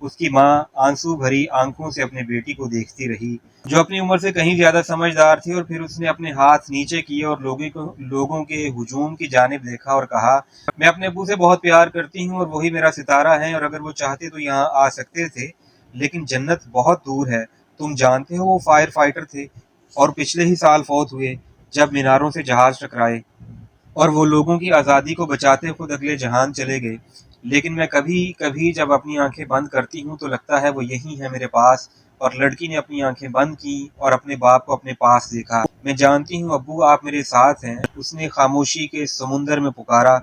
اس کی ماں آنسو بھری آنکھوں سے اپنے بیٹی کو دیکھتی رہی، جو اپنی عمر سے کہیں زیادہ سمجھدار تھی، اور پھر اس نے اپنے ہاتھ نیچے کیے اور لوگوں کے ہجوم کی جانب دیکھا اور کہا، میں اپنے ابو سے بہت پیار کرتی ہوں اور وہی میرا ستارہ ہے، اور اگر وہ چاہتے تو یہاں آ سکتے تھے، لیکن جنت بہت دور ہے۔ تم جانتے ہو وہ فائر فائٹر تھے اور پچھلے ہی سال فوت ہوئے جب میناروں سے جہاز ٹکرائے اور وہ لوگوں کی آزادی کو بچاتے خود اگلے جہان چلے گئے، لیکن میں کبھی کبھی جب اپنی آنکھیں بند کرتی ہوں تو لگتا ہے وہ یہی ہے میرے پاس۔ اور لڑکی نے اپنی آنکھیں بند کی اور اپنے باپ کو اپنے پاس دیکھا۔ میں جانتی ہوں ابو آپ میرے ساتھ ہیں، اس نے خاموشی کے سمندر میں پکارا،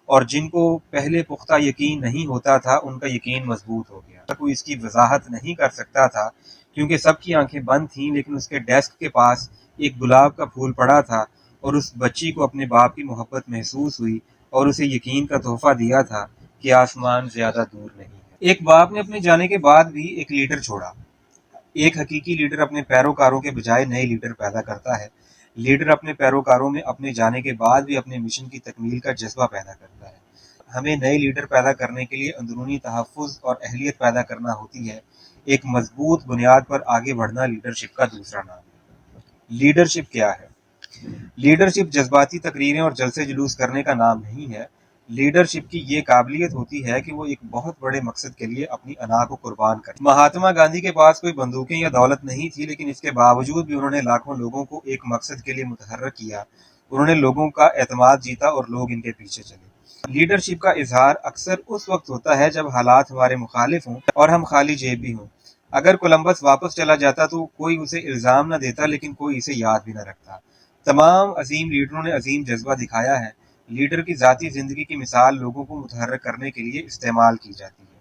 اور جن کو پہلے پختہ یقین نہیں ہوتا تھا ان کا یقین مضبوط ہو گیا۔ کوئی اس کی وضاحت نہیں کر سکتا تھا کیونکہ سب کی آنکھیں بند تھیں، لیکن اس کے ڈیسک کے پاس ایک گلاب کا پھول پڑا تھا، اور اس بچی کو اپنے باپ کی محبت محسوس ہوئی اور اسے یقین کا تحفہ دیا تھا کہ آسمان زیادہ دور نہیں ہے۔ ایک باپ نے اپنے جانے کے بعد بھی ایک لیڈر چھوڑا۔ ایک حقیقی لیڈر اپنے پیروکاروں کے بجائے نئے لیڈر پیدا کرتا ہے۔ لیڈر اپنے پیروکاروں میں اپنے جانے کے بعد بھی اپنے مشن کی تکمیل کا جذبہ پیدا کرتا ہے۔ ہمیں نئے لیڈر پیدا کرنے کے لیے اندرونی تحفظ اور اہلیت پیدا کرنا ہوتی ہے۔ ایک مضبوط بنیاد پر آگے بڑھنا لیڈرشپ کا دوسرا نام ہے۔ لیڈرشپ کیا ہے؟ لیڈرشپ جذباتی تقریریں اور جلسے جلوس کرنے کا نام نہیں ہے۔ لیڈرشپ کی یہ قابلیت ہوتی ہے کہ وہ ایک بہت بڑے مقصد کے لیے اپنی انا کو قربان کرے۔ مہاتما گاندھی کے پاس کوئی بندوقیں یا دولت نہیں تھی، لیکن اس کے باوجود بھی انہوں نے لاکھوں لوگوں کو ایک مقصد کے لیے متحرک کیا۔ انہوں نے لوگوں کا اعتماد جیتا اور لوگ ان کے پیچھے چلے۔ لیڈرشپ کا اظہار اکثر اس وقت ہوتا ہے جب حالات ہمارے مخالف ہوں اور ہم خالی جیب بھی ہوں۔ اگر کولمبس واپس چلا جاتا تو کوئی اسے الزام نہ دیتا، لیکن کوئی اسے یاد بھی نہ رکھتا۔ تمام عظیم لیڈروں نے عظیم جذبہ دکھایا ہے۔ لیڈر کی ذاتی زندگی کی مثال لوگوں کو متحرک کرنے کے لیے استعمال کی جاتی ہے۔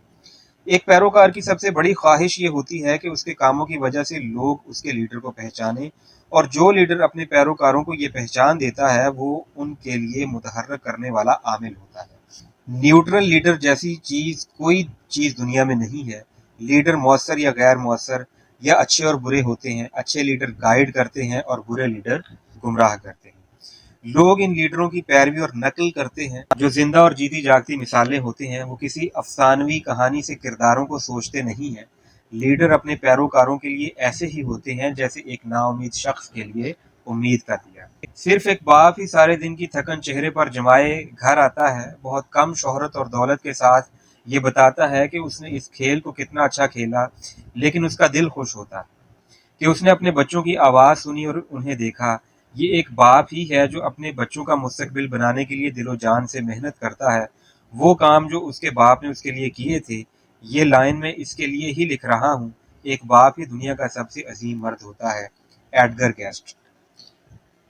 ایک پیروکار کی سب سے بڑی خواہش یہ ہوتی ہے کہ اس کے کاموں کی وجہ سے لوگ اس کے لیڈر کو پہچانیں، اور جو لیڈر اپنے پیروکاروں کو یہ پہچان دیتا ہے وہ ان کے لیے متحرک کرنے والا عامل ہوتا ہے۔ نیوٹرل لیڈر جیسی کوئی چیز دنیا میں نہیں ہے۔ لیڈر مؤثر یا غیر مؤثر یا اچھے اور برے ہوتے ہیں۔ اچھے لیڈر گائیڈ کرتے ہیں اور برے لیڈر گمراہ کرتے ہیں۔ لوگ ان لیڈروں کی پیروی اور نقل کرتے ہیں جو زندہ اور جیتی جاگتی مثالیں ہوتے ہیں۔ وہ کسی افسانوی کہانی سے کرداروں کو سوچتے نہیں ہیں۔ لیڈر اپنے پیروکاروں کے لیے ایسے ہی ہوتے ہیں جیسے ایک نا امید شخص کے لیے امید کا دیا۔ صرف ایک باپ ہی سارے دن کی تھکن چہرے پر جمائے گھر آتا ہے، بہت کم شہرت اور دولت کے ساتھ یہ بتاتا ہے کہ اس نے اس کھیل کو کتنا اچھا کھیلا، لیکن اس کا دل خوش ہوتا ہے کہ اس نے اپنے بچوں کی آواز سنی اور انہیں دیکھا۔ یہ ایک باپ ہی ہے جو اپنے بچوں کا مستقبل بنانے کے لیے دل و جان سے محنت کرتا ہے، وہ کام جو اس کے باپ نے اس کے لیے کیے تھے۔ یہ لائن میں اس کے لیے ہی لکھ رہا ہوں، ایک باپ ہی دنیا کا سب سے عظیم مرد ہوتا ہے۔ Edgar guest.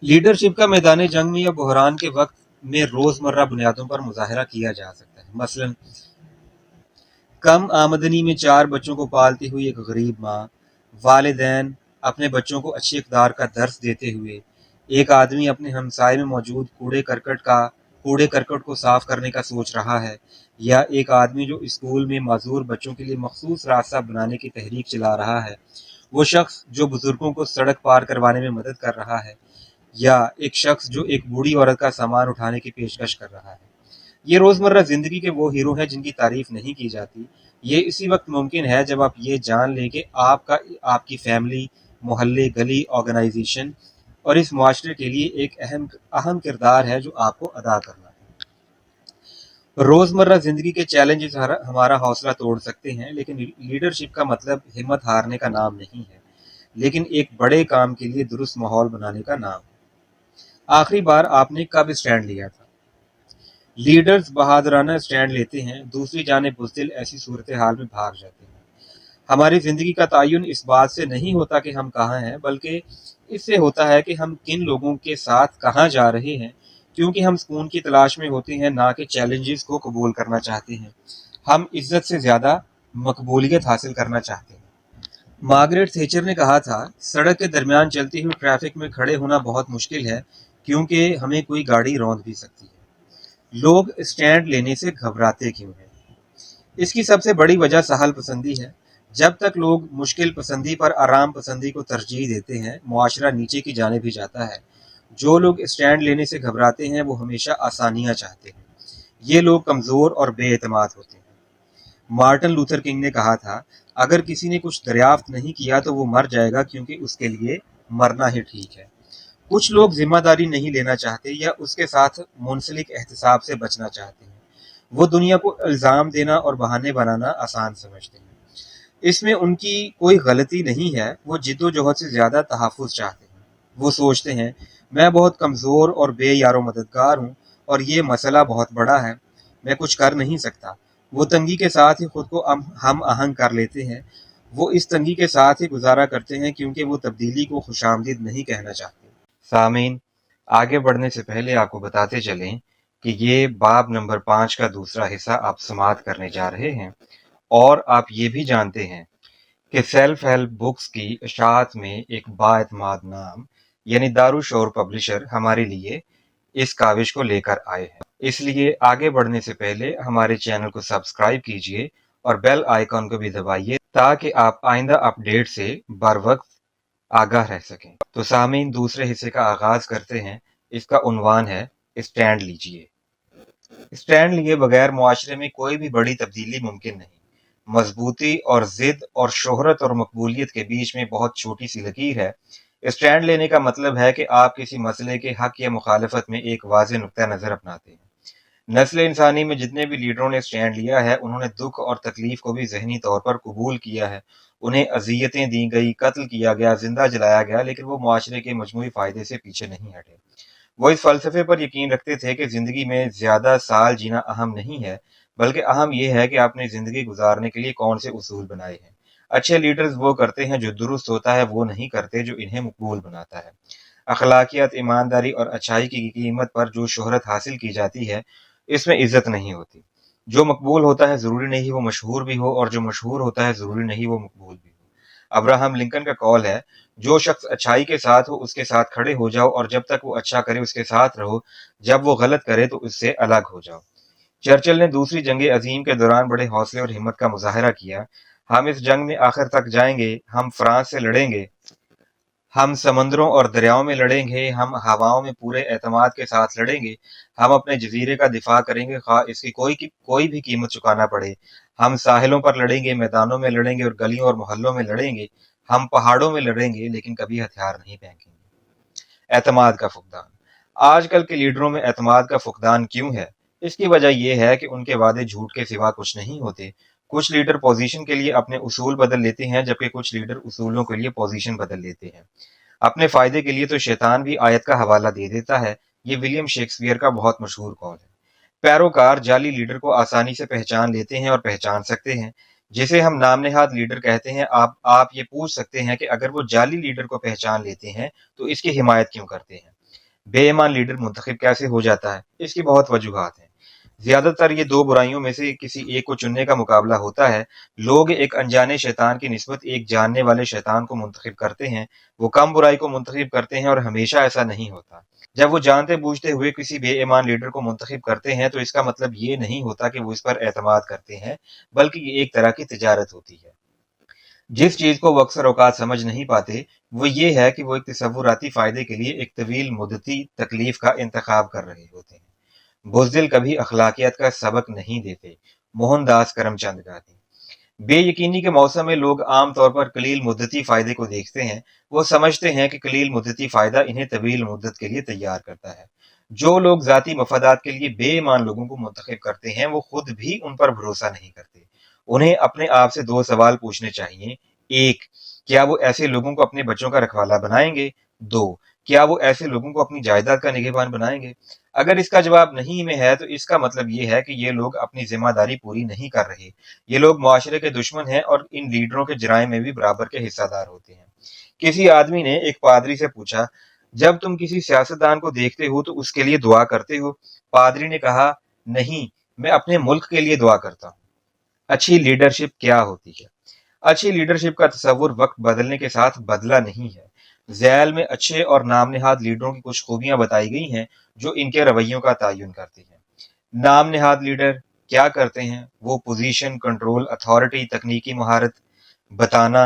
لیڈرشپ کا میدان جنگ میں یا بحران کے وقت میں روزمرہ بنیادوں پر مظاہرہ کیا جا سکتا ہے۔ مثلا کم آمدنی میں 4 بچوں کو پالتی ہوئی ایک غریب ماں، والدین اپنے بچوں کو اچھی اقدار کا درس دیتے ہوئے، ایک آدمی اپنے ہمسائے میں موجود کوڑے کرکٹ کو صاف کرنے کا سوچ رہا ہے، یا ایک آدمی جو اسکول میں معذور بچوں کے لیے مخصوص راستہ بنانے کی تحریک چلا رہا ہے، وہ شخص جو بزرگوں کو سڑک پار کروانے میں مدد کر رہا ہے، یا ایک شخص جو ایک بوڑھی عورت کا سامان اٹھانے کی پیشکش کر رہا ہے۔ یہ روزمرہ زندگی کے وہ ہیرو ہیں جن کی تعریف نہیں کی جاتی۔ یہ اسی وقت ممکن ہے جب آپ یہ جان لیں کہ آپ کی فیملی، محلے، گلی، آرگنائزیشن اور اس معاشرے کے لیے ایک اہم کردار ہے جو آپ کو ادا کرنا ہے۔ روزمرہ زندگی کے چیلنجز ہمارا حوصلہ توڑ سکتے ہیں، لیکن لیڈرشپ کا مطلب ہمت ہارنے کا نام نہیں ہے، لیکن ایک بڑے کام کے لیے درست ماحول بنانے کا نام ہے۔ آخری بار آپ نے کب اسٹینڈ لیا تھا؟ لیڈرز بہادرانہ اسٹینڈ لیتے ہیں، دوسری جانب بزدل ایسی صورتحال میں بھاگ جاتے ہیں۔ ہماری زندگی کا تعین اس بات سے نہیں ہوتا کہ ہم کہاں ہیں، بلکہ اس سے ہوتا ہے کہ ہم کن لوگوں کے ساتھ کہاں جا رہے ہیں، کیونکہ ہم سکون کی تلاش میں ہوتے ہیں، نہ کہ چیلنجز کو قبول کرنا چاہتے ہیں۔ ہم عزت سے زیادہ مقبولیت حاصل کرنا چاہتے ہیں۔ مارگریٹ تھیچر نے کہا تھا، سڑک کے درمیان چلتی ہوئی ٹریفک میں کھڑے ہونا بہت مشکل ہے کیونکہ ہمیں کوئی گاڑی روند بھی سکتی ہے۔ لوگ اسٹینڈ لینے سے گھبراتے کیوں ہیں؟ اس کی سب سے بڑی وجہ سہل پسندی ہے۔ جب تک لوگ مشکل پسندی پر آرام پسندی کو ترجیح دیتے ہیں، معاشرہ نیچے کی جانب ہی جاتا ہے۔ جو لوگ اسٹینڈ لینے سے گھبراتے ہیں وہ ہمیشہ آسانیاں چاہتے ہیں۔ یہ لوگ کمزور اور بے اعتماد ہوتے ہیں۔ مارٹن لوتھر کنگ نے کہا تھا اگر کسی نے کچھ دریافت نہیں کیا تو وہ مر جائے گا کیونکہ اس کے لیے مرنا ہی ٹھیک ہے۔ کچھ لوگ ذمہ داری نہیں لینا چاہتے یا اس کے ساتھ منسلک احتساب سے بچنا چاہتے ہیں۔ وہ دنیا کو الزام دینا اور بہانے بنانا آسان سمجھتے ہیں۔ اس میں ان کی کوئی غلطی نہیں ہے، وہ جد و جہد سے زیادہ تحفظ چاہتے ہیں۔ وہ سوچتے ہیں میں بہت کمزور اور بے یار و مددگار ہوں اور یہ مسئلہ بہت بڑا ہے، میں کچھ کر نہیں سکتا۔ وہ تنگی کے ساتھ ہی خود کو ہم آہنگ کر لیتے ہیں۔ وہ اس تنگی کے ساتھ ہی گزارا کرتے ہیں کیونکہ وہ تبدیلی کو خوش آمدید نہیں کہنا چاہتے۔ سامعین، آگے بڑھنے سے پہلے آپ کو بتاتے چلیں کہ یہ باب نمبر 5 کا دوسرا حصہ آپ سماعت کرنے جا رہے ہیں، اور آپ یہ بھی جانتے ہیں کہ سیلف ہیلپ بکس کی اشاعت میں ایک بااعتماد نام یعنی دارالشعور پبلشر ہمارے لیے اس کاوش کو لے کر آئے ہیں۔ اس لیے آگے بڑھنے سے پہلے ہمارے چینل کو سبسکرائب کیجئے اور بیل آئیکن کو بھی دبائیے تاکہ آپ آئندہ اپ ڈیٹ سے بر وقت آگاہ رہ سکیں۔ تو سامعین، دوسرے حصے کا آغاز کرتے ہیں۔ اس کا عنوان ہے اسٹینڈ لیجئے۔ اسٹینڈ لیے بغیر معاشرے میں کوئی بھی بڑی تبدیلی ممکن نہیں۔ مضبوطی اور ضد اور شہرت اور مقبولیت کے بیچ میں بہت چھوٹی سی لکیر ہے۔ اسٹینڈ لینے کا مطلب ہے کہ آپ کسی مسئلے کے حق یا مخالفت میں ایک واضح نقطہ نظر اپناتے ہیں۔ نسل انسانی میں جتنے بھی لیڈروں نے اسٹینڈ لیا ہے، انہوں نے دکھ اور تکلیف کو بھی ذہنی طور پر قبول کیا ہے۔ انہیں اذیتیں دی گئی، قتل کیا گیا، زندہ جلایا گیا، لیکن وہ معاشرے کے مجموعی فائدے سے پیچھے نہیں ہٹے۔ وہ اس فلسفے پر یقین رکھتے تھے کہ زندگی میں زیادہ سال جینا اہم نہیں ہے، بلکہ اہم یہ ہے کہ آپ نے زندگی گزارنے کے لیے کون سے اصول بنائے ہیں۔ اچھے لیڈرز وہ کرتے ہیں جو درست ہوتا ہے، وہ نہیں کرتے جو انہیں مقبول بناتا ہے۔ اخلاقیات، ایمانداری اور اچھائی کی قیمت پر جو شہرت حاصل کی جاتی ہے، اس میں عزت نہیں ہوتی۔ جو مقبول ہوتا ہے ضروری نہیں وہ مشہور بھی ہو، اور جو مشہور ہوتا ہے ضروری نہیں وہ مقبول بھی ہو۔ ابراہم لنکن کا قول ہے، جو شخص اچھائی کے ساتھ ہو اس کے ساتھ کھڑے ہو جاؤ، اور جب تک وہ اچھا کرے اس کے ساتھ رہو، جب وہ غلط کرے تو اس سے الگ ہو جاؤ۔ چرچل نے دوسری جنگ عظیم کے دوران بڑے حوصلے اور ہمت کا مظاہرہ کیا۔ ہم اس جنگ میں آخر تک جائیں گے، ہم فرانس سے لڑیں گے، ہم سمندروں اور دریاؤں میں لڑیں گے، ہم ہواؤں میں پورے اعتماد کے ساتھ لڑیں گے، ہم اپنے جزیرے کا دفاع کریں گے خواہ اس کی کوئی بھی قیمت چکانا پڑے، ہم ساحلوں پر لڑیں گے، میدانوں میں لڑیں گے اور گلیوں اور محلوں میں لڑیں گے، ہم پہاڑوں میں لڑیں گے لیکن کبھی ہتھیار نہیں پھینکیں گے۔ اعتماد کا فقدان۔ آج کل کے لیڈروں میں اعتماد کا فقدان کیوں ہے؟ اس کی وجہ یہ ہے کہ ان کے وعدے جھوٹ کے سوا کچھ نہیں ہوتے۔ کچھ لیڈر پوزیشن کے لیے اپنے اصول بدل لیتے ہیں، جبکہ کچھ لیڈر اصولوں کے لیے پوزیشن بدل لیتے ہیں۔ اپنے فائدے کے لیے تو شیطان بھی آیت کا حوالہ دے دیتا ہے، یہ ولیم شیکسپیئر کا بہت مشہور قول ہے۔ پیروکار جعلی لیڈر کو آسانی سے پہچان لیتے ہیں اور پہچان سکتے ہیں۔ جسے ہم نام نہاد لیڈر کہتے ہیں، آپ یہ پوچھ سکتے ہیں کہ اگر وہ جعلی لیڈر کو پہچان لیتے ہیں تو اس کی حمایت کیوں کرتے ہیں؟ بے ایمان لیڈر منتخب کیسے ہو جاتا ہے؟ اس کی بہت وجوہات ہیں۔ زیادہ تر یہ دو برائیوں میں سے کسی ایک کو چننے کا مقابلہ ہوتا ہے۔ لوگ ایک انجانے شیطان کی نسبت ایک جاننے والے شیطان کو منتخب کرتے ہیں۔ وہ کم برائی کو منتخب کرتے ہیں اور ہمیشہ ایسا نہیں ہوتا۔ جب وہ جانتے بوجھتے ہوئے کسی بے ایمان لیڈر کو منتخب کرتے ہیں تو اس کا مطلب یہ نہیں ہوتا کہ وہ اس پر اعتماد کرتے ہیں، بلکہ یہ ایک طرح کی تجارت ہوتی ہے۔ جس چیز کو وہ اکثر اوقات سمجھ نہیں پاتے وہ یہ ہے کہ وہ ایک تصوراتی فائدے کے لیے ایک طویل مدتی تکلیف کا انتخاب کر رہے ہوتے ہیں۔ بزدل کبھی اخلاقیات کا سبق نہیں دیتے۔ موہن داس کرم چند گاندھی۔ بے یقینی کے موسم میں لوگ عام طور پر قلیل مدتی فائدے کو دیکھتے ہیں۔ وہ سمجھتے ہیں کہ قلیل مدتی فائدہ انہیں طویل مدت کے لیے تیار کرتا ہے۔ جو لوگ ذاتی مفادات کے لیے بے ایمان لوگوں کو منتخب کرتے ہیں وہ خود بھی ان پر بھروسہ نہیں کرتے۔ انہیں اپنے آپ سے دو سوال پوچھنے چاہیے۔ ایک، کیا وہ ایسے لوگوں کو اپنے بچوں کا رکھوالا بنائیں گے؟ دو، کیا وہ ایسے لوگوں کو اپنی جائیداد کا نگہبان بنائیں گے؟ اگر اس کا جواب نہیں میں ہے تو اس کا مطلب یہ ہے کہ یہ لوگ اپنی ذمہ داری پوری نہیں کر رہے۔ یہ لوگ معاشرے کے دشمن ہیں اور ان لیڈروں کے جرائم میں بھی برابر کے حصہ دار ہوتے ہیں۔ کسی آدمی نے ایک پادری سے پوچھا، جب تم کسی سیاستدان کو دیکھتے ہو تو اس کے لیے دعا کرتے ہو؟ پادری نے کہا، نہیں، میں اپنے ملک کے لیے دعا کرتا ہوں۔ اچھی لیڈرشپ کیا ہوتی ہے؟ اچھی لیڈرشپ کا تصور وقت بدلنے کے ساتھ بدلا نہیں ہے۔ ذیل میں اچھے اور نام نہاد لیڈروں کی کچھ خوبیاں بتائی گئی ہیں جو ان کے رویوں کا تعین کرتی ہیں۔ نام نہاد لیڈر کیا کرتے ہیں؟ وہ پوزیشن، کنٹرول، اتھارٹی، تکنیکی مہارت، بتانا،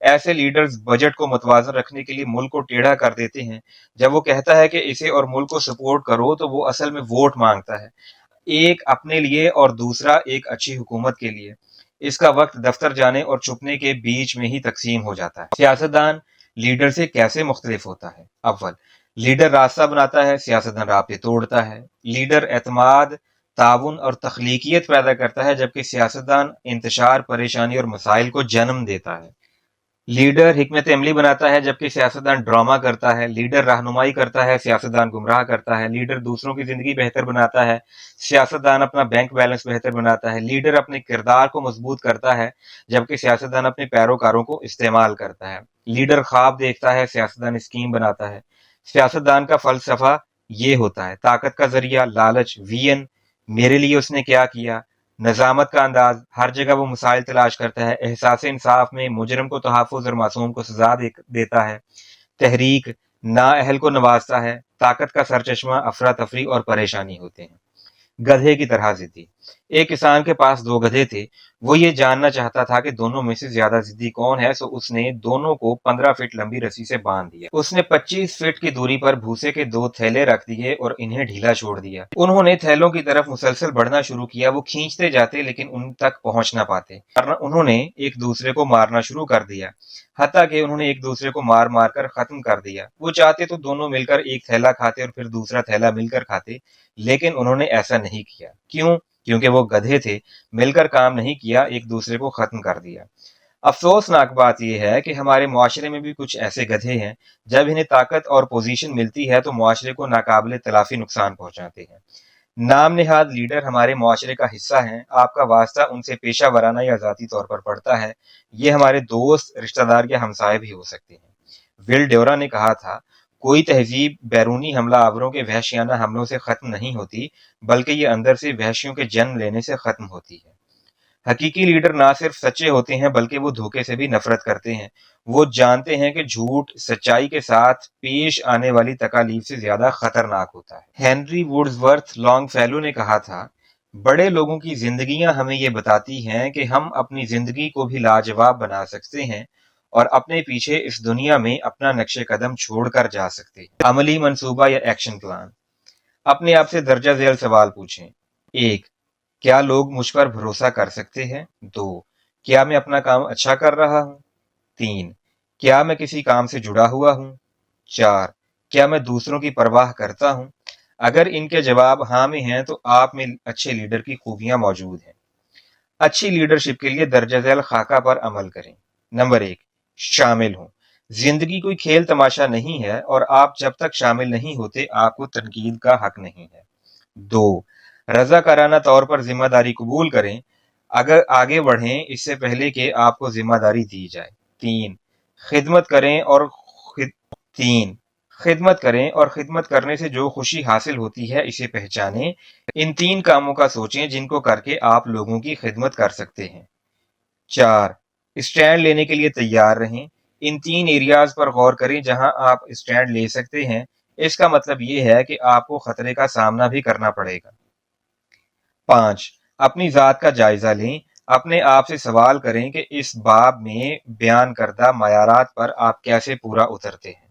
ایسے لیڈرز بجٹ کو متوازن رکھنے کے لیے ملک کو ٹیڑھا کر دیتے ہیں۔ جب وہ کہتا ہے کہ اسے اور ملک کو سپورٹ کرو تو وہ اصل میں ووٹ مانگتا ہے، ایک اپنے لیے اور دوسرا ایک اچھی حکومت کے لیے۔ اس کا وقت دفتر جانے اور چھپنے کے بیچ میں ہی تقسیم ہو جاتا ہے۔ سیاستدان لیڈر سے کیسے مختلف ہوتا ہے؟ اول، لیڈر راستہ بناتا ہے، سیاستدان رابطے توڑتا ہے۔ لیڈر اعتماد، تعاون اور تخلیقیت پیدا کرتا ہے، جبکہ سیاستدان انتشار، پریشانی اور مسائل کو جنم دیتا ہے۔ لیڈر حکمت عملی بناتا ہے، جبکہ سیاستدان ڈرامہ کرتا ہے۔ لیڈر رہنمائی کرتا ہے، سیاستدان گمراہ کرتا ہے۔ لیڈر دوسروں کی زندگی بہتر بناتا ہے، سیاستدان اپنا بینک بیلنس بہتر بناتا ہے۔ لیڈر اپنے کردار کو مضبوط کرتا ہے، جبکہ سیاستدان اپنے پیروکاروں کو استعمال کرتا ہے۔ لیڈر خواب دیکھتا ہے، سیاستدان اسکیم بناتا ہے۔ سیاستدان کا فلسفہ یہ ہوتا ہے: طاقت کا ذریعہ، لالچ، وین، میرے لیے اس نے کیا کیا، نظامت کا انداز، ہر جگہ وہ مسائل تلاش کرتا ہے۔ احساس انصاف میں مجرم کو تحفظ اور معصوم کو سزا دیتا ہے۔ تحریک، نااہل کو نوازتا ہے۔ طاقت کا سرچشمہ، افراتفری اور پریشانی ہوتے ہیں۔ گدھے کی طرح ضدی۔ ایک کسان کے پاس 2 گدھے تھے، وہ یہ جاننا چاہتا تھا کہ دونوں میں سے زیادہ ضدی کون ہے، سو اس نے دونوں کو 15 فٹ لمبی رسی سے باندھ دیا۔ اس نے 25 فٹ کی دوری پر بھوسے کے 2 تھیلے رکھ دیے اور انہیں ڈھیلا چھوڑ دیا۔ انہوں نے تھیلوں کی طرف مسلسل بڑھنا شروع کیا، وہ کھینچتے جاتے لیکن ان تک پہنچ نہ پاتے۔ انہوں نے ایک دوسرے کو مارنا شروع کر دیا، حتیٰ کہ انہوں نے ایک دوسرے کو مار مار کر ختم کر دیا۔ وہ چاہتے تو دونوں مل کر ایک تھیلا کھاتے اور پھر دوسرا تھیلا مل کر کھاتے، لیکن انہوں نے ایسا نہیں کیا۔ کیوں؟ کیونکہ وہ گدھے تھے، مل کر کام نہیں کیا، ایک دوسرے کو ختم کر دیا۔ افسوسناک بات یہ ہے کہ ہمارے معاشرے میں بھی کچھ ایسے گدھے ہیں، جب انہیں طاقت اور پوزیشن ملتی ہے تو معاشرے کو ناقابل تلافی نقصان پہنچاتے ہیں۔ نام نہاد لیڈر ہمارے معاشرے کا حصہ ہیں، آپ کا واسطہ ان سے پیشہ ورانہ یا ذاتی طور پر پڑتا ہے۔ یہ ہمارے دوست، رشتہ دار یا ہمسائے بھی ہو سکتے ہیں۔ ول ڈیورا نے کہا تھا، کوئی تہذیب بیرونی حملہ آوروں کے وحشیانہ حملوں سے ختم نہیں ہوتی، بلکہ یہ اندر سے وحشیوں کے جنم لینے سے ختم ہوتی ہے۔ حقیقی لیڈر نہ صرف سچے ہوتے ہیں بلکہ وہ دھوکے سے بھی نفرت کرتے ہیں۔ وہ جانتے ہیں کہ جھوٹ سچائی کے ساتھ پیش آنے والی تکالیف سے زیادہ خطرناک ہوتا ہے۔ Henry Wadsworth Longfellow نے کہا تھا، بڑے لوگوں کی زندگیاں ہمیں یہ بتاتی ہیں کہ ہم اپنی زندگی کو بھی لاجواب بنا سکتے ہیں اور اپنے پیچھے اس دنیا میں اپنا نقش قدم چھوڑ کر جا سکتے ہیں۔ عملی منصوبہ یا ایکشن پلان۔ اپنے آپ سے درجہ ذیل سوال پوچھیں۔ 1. کیا لوگ مجھ پر بھروسہ کر سکتے ہیں؟ 2. کیا میں اپنا کام اچھا کر رہا ہوں؟ 3. کیا میں کسی کام سے جڑا ہوا ہوں؟ 4. کیا میں دوسروں کی پرواہ کرتا ہوں؟ اگر ان کے جواب ہاں میں ہیں تو آپ میں اچھے لیڈر کی خوبیاں موجود ہیں۔ اچھی لیڈرشپ کے لیے درجہ ذیل خاکہ پر عمل کریں۔ نمبر 1، شامل ہوں۔ زندگی کوئی کھیل تماشا نہیں ہے اور آپ جب تک شامل نہیں ہوتے آپ کو تنقید کا حق نہیں ہے۔ 2، رضاکارانہ طور پر ذمہ داری قبول کریں، اگر آگے بڑھیں اس سے پہلے کہ آپ کو ذمہ داری دی جائے۔ 3، خدمت کریں اور خدمت کرنے سے جو خوشی حاصل ہوتی ہے اسے پہچانیں۔ ان 3 کاموں کا سوچیں جن کو کر کے آپ لوگوں کی خدمت کر سکتے ہیں۔ 4، اسٹینڈ لینے کے لیے تیار رہیں۔ ان 3 ایریاز پر غور کریں جہاں آپ اسٹینڈ لے سکتے ہیں۔ اس کا مطلب یہ ہے کہ آپ کو خطرے کا سامنا بھی کرنا پڑے گا۔ 5، اپنی ذات کا جائزہ لیں۔ اپنے آپ سے سوال کریں کہ اس باب میں بیان کردہ معیارات پر آپ کیسے پورا اترتے ہیں۔